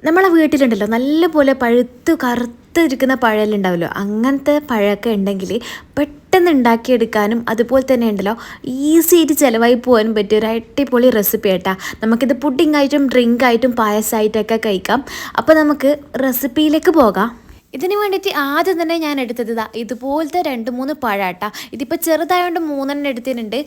നമ്മളെ വീട്ടിലുണ്ടല്ലോ നല്ലപോലെ പഴുത്ത് കറുത്തിരിക്കുന്ന പഴമെല്ലാം ഉണ്ടാവുമല്ലോ. അങ്ങനത്തെ പഴമൊക്കെ ഉണ്ടെങ്കിൽ പെട്ടെന്ന് ഉണ്ടാക്കിയെടുക്കാനും അതുപോലെ തന്നെ ഉണ്ടല്ലോ ഈസി ആയിട്ട് ചിലവായി പോകാനും പറ്റിയ ഒരു അടിപൊളി റെസിപ്പി ആയിട്ടാ. നമുക്കിത് പുഡിംഗ് ആയിട്ടും ഡ്രിങ്ക് ആയിട്ടും പായസമായിട്ടൊക്കെ കഴിക്കാം. അപ്പോൾ നമുക്ക് റെസിപ്പിയിലേക്ക് പോകാം. ഇതിന് വേണ്ടിയിട്ട് ആദ്യം തന്നെ ഞാൻ എടുത്തത് ഇതുപോലത്തെ 2-3 പഴാട്ടാ. ഇതിപ്പോൾ ചെറുതായതുകൊണ്ട് 3 എടുത്തിട്ടുണ്ട്.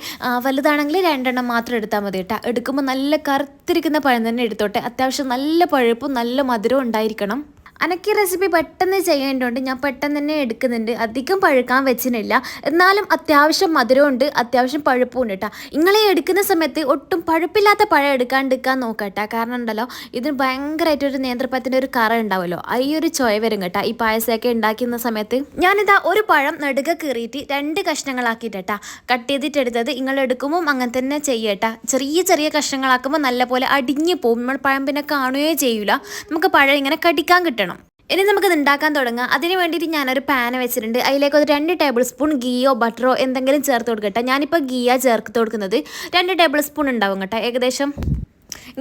വലുതാണെങ്കിൽ 2 മാത്രം എടുത്താൽ മതി കേട്ടോ. എടുക്കുമ്പോൾ നല്ല കറുത്തിരിക്കുന്ന പഴം തന്നെ എടുത്തോട്ടെ. അത്യാവശ്യം നല്ല പഴുപ്പും നല്ല മധുരവും ഉണ്ടായിരിക്കണം. എനിക്ക് റെസിപ്പി പെട്ടെന്ന് ചെയ്യേണ്ടതുകൊണ്ട് ഞാൻ പെട്ടെന്ന് തന്നെ എടുക്കുന്നുണ്ട്. അധികം പഴുക്കാൻ വെച്ചിട്ടില്ല, എന്നാലും അത്യാവശ്യം മധുരമുണ്ട്, അത്യാവശ്യം പഴുപ്പുണ്ട് കേട്ടോ. നിങ്ങളീ എടുക്കുന്ന സമയത്ത് ഒട്ടും പഴുപ്പില്ലാത്ത പഴം എടുക്കാൻ നോക്കട്ടെ. കാരണം ഉണ്ടല്ലോ ഇതിന് ഭയങ്കരമായിട്ടൊരു നേന്ത്രപ്പഴത്തിൻ്റെ ഒരു കറ ഉണ്ടാവുമല്ലോ, ഈ ഒരു ചൊയ വരും കേട്ടോ ഈ പായസമൊക്കെ ഉണ്ടാക്കുന്ന സമയത്ത്. ഞാനിതാ ഒരു പഴം നെടുക കീറിയിട്ട് 2 കഷ്ണങ്ങളാക്കിയിട്ടാ കട്ട് ചെയ്തിട്ടെടുത്തത്. നിങ്ങൾ എടുക്കുമ്പോൾ അങ്ങനെ തന്നെ ചെയ്യട്ടാ. ചെറിയ ചെറിയ കഷ്ണങ്ങളാക്കുമ്പോൾ നല്ലപോലെ അടിഞ്ഞു പോകും. നമ്മൾ പഴം പിന്നെ കാണുകയേ ചെയ്യൂല. നമുക്ക് പഴം ഇങ്ങനെ കടിക്കാൻ കിട്ടണം. ഇനി നമുക്കിത് ഉണ്ടാക്കാൻ തുടങ്ങാം. അതിന് വേണ്ടിയിട്ട് ഞാനൊരു പാൻ വെച്ചിട്ടുണ്ട്. അതിലേക്ക് ഒരു 2 ടേബിൾ സ്പൂൺ ഗീയോ ബട്ടറോ എന്തെങ്കിലും ചേർത്ത് കൊടുക്കട്ടെ. ഞാനിപ്പോൾ ഗീയാ ചേർത്ത് കൊടുക്കുന്നത്. 2 ടേബിൾ സ്പൂൺ ഉണ്ടാവും കേട്ടോ ഏകദേശം.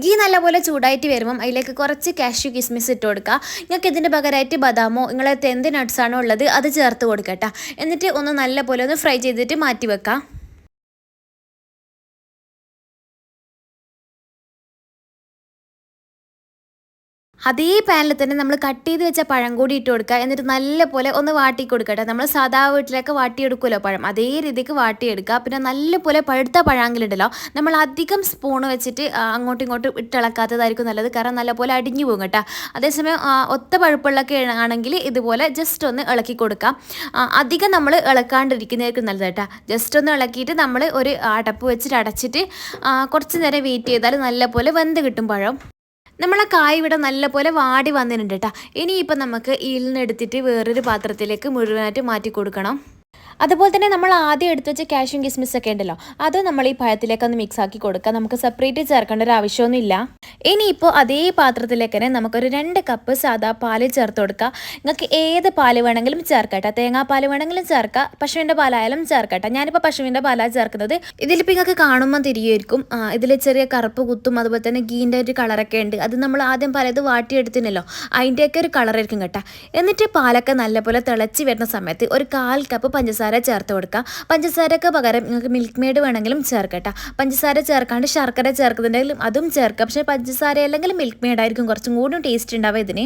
ഗീ നല്ലപോലെ ചൂടായിട്ട് വരുമ്പം അതിലേക്ക് കുറച്ച് കാഷ്യൂ കിസ്മിസ് ഇട്ട് കൊടുക്കുക. നിങ്ങൾക്ക് ഇതിൻ്റെ പകരമായിട്ട് ബദാമോ നിങ്ങളെ എന്ത് നട്ട്സാണോ ഉള്ളത് അത് ചേർത്ത് കൊടുക്കട്ടെ. എന്നിട്ട് ഒന്ന് നല്ലപോലെ ഒന്ന് ഫ്രൈ ചെയ്തിട്ട് മാറ്റി വെക്കാം. അതേ പാനിൽ തന്നെ നമ്മൾ കട്ട് ചെയ്ത് വെച്ച പഴം കൂടി ഇട്ട് കൊടുക്കുക. എന്നിട്ട് നല്ലപോലെ ഒന്ന് വാട്ടി കൊടുക്കട്ടെ. നമ്മൾ സാധാ വീട്ടിലൊക്കെ വാട്ടിയെടുക്കുമല്ലോ പഴം, അതേ രീതിക്ക് വാട്ടിയെടുക്കുക. പിന്നെ നല്ലപോലെ പഴുത്ത പഴാങ്കിലുണ്ടല്ലോ നമ്മൾ അധികം സ്പൂണ് വെച്ചിട്ട് അങ്ങോട്ടും ഇങ്ങോട്ടും ഇട്ടിളക്കാത്തതായിരിക്കും നല്ലത്. കാരണം നല്ലപോലെ അടിഞ്ഞു പോകും കേട്ടോ. അതേസമയം ഒത്ത പഴുപ്പുള്ളൊക്കെ ആണെങ്കിൽ ഇതുപോലെ ജസ്റ്റ് ഒന്ന് ഇളക്കി കൊടുക്കാം. അധികം നമ്മൾ ഇളക്കാണ്ടിരിക്കുന്നതായിരിക്കും നല്ലത് കേട്ടോ. ജസ്റ്റ് ഒന്ന് ഇളക്കിയിട്ട് നമ്മൾ ഒരു അടപ്പ് വെച്ചിട്ട് അടച്ചിട്ട് കുറച്ച് നേരം വെയിറ്റ് ചെയ്താൽ നല്ലപോലെ വെന്ത് കിട്ടും പഴം. നമ്മളെ കായ് ഇവിടെ നല്ലപോലെ വാടി വന്നിട്ടുണ്ട് കേട്ടോ. ഇനിയിപ്പോൾ നമുക്ക് ഈലിനെടുത്തിട്ട് വേറൊരു പാത്രത്തിലേക്ക് മുഴുവനായിട്ട് മാറ്റി കൊടുക്കണം. അതുപോലെ തന്നെ നമ്മൾ ആദ്യം എടുത്ത് വെച്ച കാഷ്യൂ കിസ്മിസ് ഒക്കെ ഉണ്ടല്ലോ, അത് നമ്മൾ ഈ പഴത്തിലേക്ക് ഒന്ന് മിക്സ് ആക്കി കൊടുക്കുക. നമുക്ക് സെപ്പറേറ്റ് ചേർക്കേണ്ട ഒരു ആവശ്യമൊന്നുമില്ല. ഇനിയിപ്പോൾ അതേ പാത്രത്തിലേക്ക് തന്നെ നമുക്കൊരു 2 കപ്പ് സാദാ പാല് ചേർത്ത് കൊടുക്കുക. നിങ്ങൾക്ക് ഏത് പാല് വേണമെങ്കിലും ചേർക്കട്ടെ. തേങ്ങാപ്പാൽ വേണമെങ്കിലും ചേർക്കുക, പശുവിൻ്റെ പാലായാലും ചേർക്കട്ടെ. ഞാനിപ്പോൾ പശുവിൻ്റെ പാലാണ് ചേർക്കുന്നത്. ഇതിലിപ്പോൾ നിങ്ങൾക്ക് കാണുമ്പോൾ തിരികെയായിരിക്കും ഇതിൽ ചെറിയ കറുപ്പ് കുത്തും അതുപോലെ തന്നെ ഗീൻ്റെ ഒരു കളറൊക്കെ ഉണ്ട്. അത് നമ്മൾ ആദ്യം പലത് വാട്ടിയെടുത്തിനല്ലോ, അതിൻ്റെയൊക്കെ ഒരു കളറായിരിക്കും കേട്ടോ. എന്നിട്ട് പാലൊക്കെ നല്ലപോലെ തിളച്ച് വരുന്ന സമയത്ത് ഒരു 1/4 കപ്പ് പഞ്ചസാര ചേർത്ത് കൊടുക്കുക. പഞ്ചസാരക്ക് പകരം നിങ്ങൾക്ക് മിൽക്ക് മെയ്ഡ് വേണമെങ്കിലും ചേർക്കട്ടെ. പഞ്ചസാര ചേർക്കാണ്ട് ശർക്കര ചേർക്കുന്നുണ്ടെങ്കിലും അതും ചേർക്കാം. പക്ഷേ പഞ്ചസാര അല്ലെങ്കിൽ മിൽക്ക് മെയ്ഡ് ആയിരിക്കും കുറച്ചും കൂടി ടേസ്റ്റ് ഉണ്ടാവുക ഇതിന്.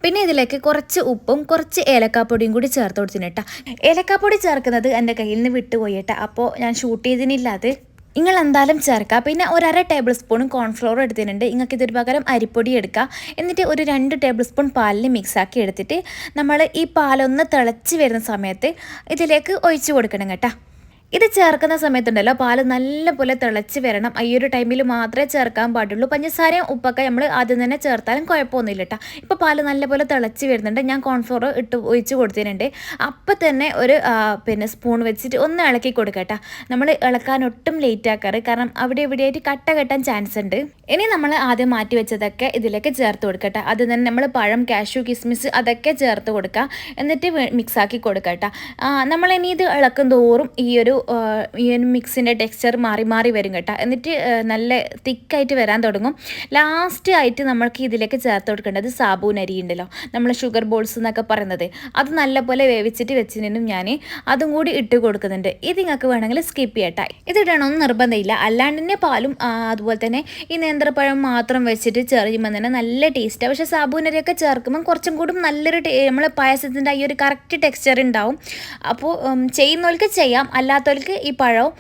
പിന്നെ ഇതിലേക്ക് കുറച്ച് ഉപ്പും കുറച്ച് ഏലക്കാപ്പൊടിയും കൂടി ചേർത്ത് കൊടുത്തിന് കേട്ടോ. ഏലക്കാപ്പൊടി ചേർക്കുന്നത് എൻ്റെ കയ്യിൽ നിന്ന് വിട്ടുപോയി കേട്ടോ. അപ്പോൾ ഞാൻ ഷൂട്ട് ചെയ്തിനില്ല. അത് നിങ്ങൾ എന്തായാലും ചേർക്കുക. പിന്നെ ഒരു 1/2 ടേബിൾ സ്പൂണും കോൺഫ്ലോർ എടുത്തിട്ടുണ്ട്. നിങ്ങൾക്ക് ഇതൊരു പകരം അരിപ്പൊടി എടുക്കുക. എന്നിട്ട് ഒരു 2 ടേബിൾ സ്പൂൺ പാലിൽ മിക്സാക്കി എടുത്തിട്ട് നമ്മൾ ഈ പാലൊന്ന് തിളച്ച് വരുന്ന സമയത്ത് ഇതിലേക്ക് ഒഴിച്ച് കൊടുക്കണം കേട്ടോ. ഇത് ചേർക്കുന്ന സമയത്തുണ്ടല്ലോ പാല് നല്ലപോലെ തിളച്ച് വരണം. ഈ ഒരു ടൈമിൽ മാത്രമേ ചേർക്കാൻ പാടുള്ളൂ. പഞ്ചസാരയും ഉപ്പൊക്കെ നമ്മൾ ആദ്യം തന്നെ ചേർത്താലും കുഴപ്പമൊന്നുമില്ല കേട്ടോ. ഇപ്പോൾ പാല് നല്ലപോലെ തിളച്ച് വരുന്നുണ്ട്. ഞാൻ കോൺഫ്ലോർ ഒഴിച്ച് കൊടുത്തിട്ടുണ്ട്. അപ്പം തന്നെ ഒരു സ്പൂൺ വെച്ചിട്ട് ഒന്ന് ഇളക്കി കൊടുക്കട്ടെ. നമ്മൾ ഇളക്കാൻ ഒട്ടും ലേറ്റ് ആക്കാറ്, കാരണം അവിടെ ഇവിടെയായിട്ട് കട്ട കെട്ടാൻ ചാൻസ് ഉണ്ട്. ഇനി നമ്മൾ ആദ്യം മാറ്റി വെച്ചതൊക്കെ ഇതിലേക്ക് ചേർത്ത് കൊടുക്കട്ടെ. അത് തന്നെ നമ്മൾ പഴം, കാഷ്യൂ, കിസ്മിസ് അതൊക്കെ ചേർത്ത് കൊടുക്കുക. എന്നിട്ട് മിക്സാക്കി കൊടുക്കട്ടെ. നമ്മളിനി ഇത് ഇളക്കും തോറും ഈ ഒരു മിക്സിൻ്റെ ടെക്സ്ചർ മാറി വരും കേട്ടോ. എന്നിട്ട് നല്ല തിക്കായിട്ട് വരാൻ തുടങ്ങും. ലാസ്റ്റ് ആയിട്ട് നമ്മൾക്ക് ഇതിലേക്ക് ചേർത്ത് കൊടുക്കേണ്ടത് സാബൂൻ അരി ഉണ്ടല്ലോ, നമ്മൾ ഷുഗർ ബോൾസ് എന്നൊക്കെ പറയുന്നത്, അത് നല്ലപോലെ വേവിച്ചിട്ട് വെച്ചിട്ടും ഞാൻ അതും കൂടി ഇട്ട് കൊടുക്കുന്നുണ്ട്. ഇത് നിങ്ങൾക്ക് വേണമെങ്കിൽ സ്കിപ്പ് ചെയ്യട്ടെ. ഇതിടണമെന്ന് നിർബന്ധമില്ല. അല്ലാണ്ട് തന്നെ പാലും അതുപോലെ തന്നെ ഈ നേന്ത്രപ്പഴം മാത്രം വെച്ചിട്ട് ചേർക്കുമ്പോൾ തന്നെ നല്ല ടേസ്റ്റാണ്. പക്ഷേ സാബൂൻ അരിയൊക്കെ ചേർക്കുമ്പോൾ കുറച്ചും കൂടി നല്ലൊരു നമ്മളെ പായസത്തിൻ്റെ ഈ ഒരു കറക്റ്റ് ടെക്സ്ചർ ഉണ്ടാവും. അപ്പോൾ ചെയ്യുന്നവർക്ക് ചെയ്യാം, അല്ലാത്തവർക്ക് ഈ പഴവും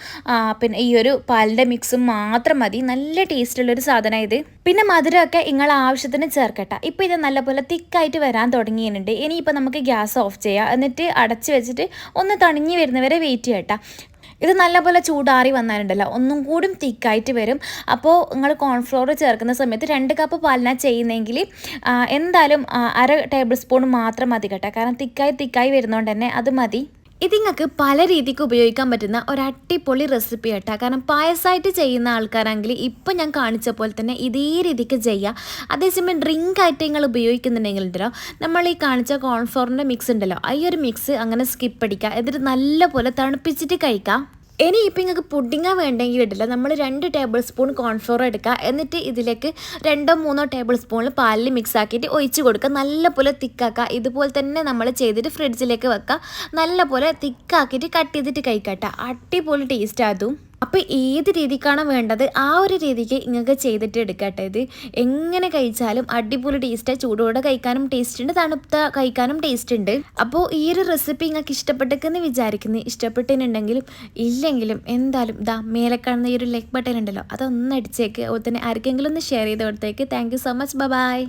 പിന്നെ ഈ ഒരു പാലിൻ്റെ മിക്സും മാത്രം മതി. നല്ല ടേസ്റ്റുള്ളൊരു സാധനം ഇത്. പിന്നെ മധുരമൊക്കെ നിങ്ങളെ ആവശ്യത്തിന് ചേർക്കട്ടെ. ഇപ്പോൾ ഇത് നല്ലപോലെ തിക്കായിട്ട് വരാൻ തുടങ്ങിയിട്ടുണ്ട്. ഇനിയിപ്പോൾ നമുക്ക് ഗ്യാസ് ഓഫ് ചെയ്യാം. എന്നിട്ട് അടച്ച് വെച്ചിട്ട് ഒന്ന് തണിഞ്ഞ് വരുന്നവരെ വെയിറ്റ് ചെയ്യട്ടെ. ഇത് നല്ലപോലെ ചൂടാറി വന്നാലുണ്ടല്ലോ ഒന്നും കൂടി തിക്കായിട്ട് വരും. അപ്പോൾ നിങ്ങൾ കോൺഫ്ലോർ ചേർക്കുന്ന സമയത്ത് 2 കപ്പ് പാലിനാണ് ചെയ്യുന്നതെങ്കിൽ എന്തായാലും 1/2 ടേബിൾ സ്പൂൺ മാത്രം മതി കേട്ടോ. കാരണം തിക്കായി വരുന്നതുകൊണ്ട് തന്നെ അത് മതി. ഇത് നിങ്ങൾക്ക് പല രീതിക്ക് ഉപയോഗിക്കാൻ പറ്റുന്ന ഒരു അടിപൊളി റെസിപ്പി കേട്ടോ. കാരണം പായസമായിട്ട് ചെയ്യുന്ന ആൾക്കാരാണെങ്കിൽ ഇപ്പം ഞാൻ കാണിച്ച പോലെ തന്നെ ഇതേ രീതിക്ക് ചെയ്യാം. അതേസമയം ഡ്രിങ്ക് ആയിട്ട് നിങ്ങൾ ഉപയോഗിക്കുന്നുണ്ടെങ്കിൽ ഉണ്ടല്ലോ, നമ്മൾ ഈ കാണിച്ച കോൺഫ്ലോറിൻ്റെ മിക്സ് ഉണ്ടല്ലോ, ഈ ഒരു മിക്സ് അങ്ങനെ സ്കിപ്പ് അടിക്കുക. എന്നിട്ട് നല്ലപോലെ തണുപ്പിച്ചിട്ട് കഴിക്കാം. ഇനി ഇപ്പം നിങ്ങൾക്ക് പുഡിങ്ങ വേണ്ടെങ്കിൽ ഇടില്ല, നമ്മൾ 2 ടേബിൾ സ്പൂൺ കോൺഫ്ലോർ എടുക്കുക. എന്നിട്ട് ഇതിലേക്ക് 2-3 ടേബിൾ സ്പൂണിൽ പാലിൽ മിക്സ് ആക്കിയിട്ട് ഒഴിച്ച് കൊടുക്കുക. നല്ലപോലെ തിക്കാക്കുക. ഇതുപോലെ തന്നെ നമ്മൾ ചെയ്തിട്ട് ഫ്രിഡ്ജിലേക്ക് വെക്കുക. നല്ലപോലെ തിക്കാക്കിയിട്ട് കട്ട് ചെയ്തിട്ട് കഴിക്കട്ടെ. അടിപൊളി ടേസ്റ്റ് അതും. അപ്പോൾ ഏത് രീതിക്കാണോ വേണ്ടത് ആ ഒരു രീതിക്ക് നിങ്ങൾക്ക് ചെയ്തിട്ട് എടുക്കട്ടെ. ഇത് എങ്ങനെ കഴിച്ചാലും അടിപൊളി ടേസ്റ്റാണ്. ചൂടോടെ കഴിക്കാനും ടേസ്റ്റ് ഉണ്ട്, തണുത്ത കഴിക്കാനും ടേസ്റ്റ് ഉണ്ട്. അപ്പോൾ ഈ ഒരു റെസിപ്പി നിങ്ങൾക്ക് ഇഷ്ടപ്പെട്ടെന്ന് വിചാരിക്കുന്നു. ഇഷ്ടപ്പെട്ടിട്ടുണ്ടെങ്കിലും ഇല്ലെങ്കിലും എന്തായാലും ഇതാ മേലെ കാണുന്ന ഈ ഒരു ലൈക്ക് ബട്ടൺ ഉണ്ടല്ലോ, അതൊന്ന് അടിച്ചേക്ക്. അതുപോലെ തന്നെ ആർക്കെങ്കിലും ഒന്ന് ഷെയർ ചെയ്ത് കൊടുത്തേക്ക്. Thank you so much. By.